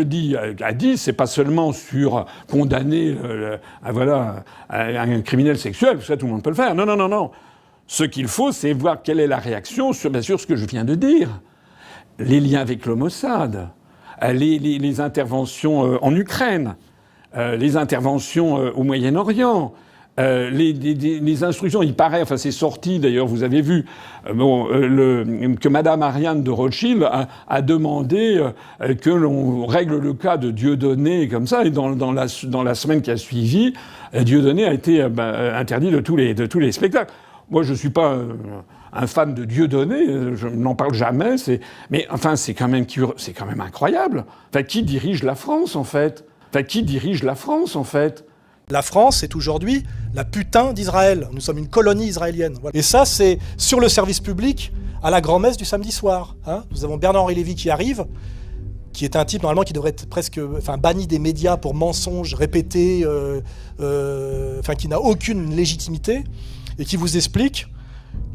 a dit, c'est pas seulement sur condamner un criminel sexuel, ça tout le monde peut le faire. Non, non, non, non. Ce qu'il faut, c'est voir quelle est la réaction sur, bien sûr, ce que je viens de dire. Les liens avec le Mossad, les interventions en Ukraine, les interventions au Moyen-Orient, les instructions, il paraît, enfin c'est sorti d'ailleurs, vous avez vu, que Madame Ariane de Rothschild a demandé que l'on règle le cas de Dieudonné comme ça, et dans la semaine qui a suivi, Dieudonné a été interdit de tous les spectacles. Moi, je suis pas un fan de Dieudonné, je n'en parle jamais, mais enfin c'est quand même incroyable. Enfin, qui dirige la France en fait ? La France est aujourd'hui la putain d'Israël. Nous sommes une colonie israélienne. Voilà. Et ça, c'est sur le service public à la grand-messe du samedi soir. Hein. Nous avons Bernard-Henri Lévy qui arrive, qui est un type normalement qui devrait être presque banni des médias pour mensonges répétés, qui n'a aucune légitimité, et qui vous explique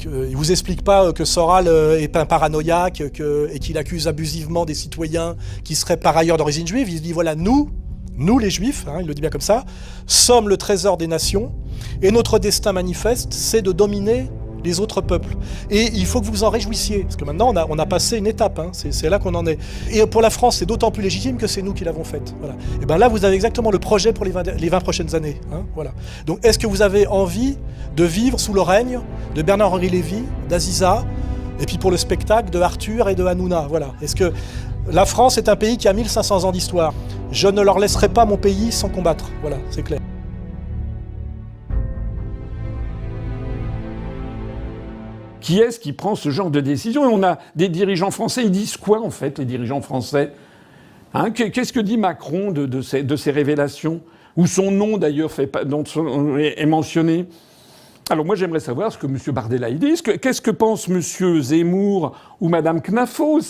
il ne vous explique pas que Soral est un paranoïaque et qu'il accuse abusivement des citoyens qui seraient par ailleurs d'origine juive. Il dit voilà, nous les juifs, hein, il le dit bien comme ça, sommes le trésor des nations et notre destin manifeste, c'est de dominer les autres peuples. Et il faut que vous vous en réjouissiez, parce que maintenant on a passé une étape, hein, c'est là qu'on en est. Et pour la France, c'est d'autant plus légitime que c'est nous qui l'avons faite. Voilà. Et bien là, vous avez exactement le projet pour les 20 prochaines années. Hein, voilà. Donc est-ce que vous avez envie de vivre sous le règne de Bernard-Henri Lévy, d'Aziza, et puis pour le spectacle de Arthur et de Hanouna, voilà. Est-ce que la France est un pays qui a 1500 ans d'histoire. Je ne leur laisserai pas mon pays sans combattre. Voilà, c'est clair. Qui est-ce qui prend ce genre de décision ? Et on a des dirigeants français, ils disent quoi en fait, les dirigeants français ? Hein, qu'est-ce que dit Macron de ces révélations ? Où son nom d'ailleurs est mentionné ? Alors moi j'aimerais savoir ce que M. Bardella dit. Qu'est-ce que pense M. Zemmour ou Mme Knafouz ?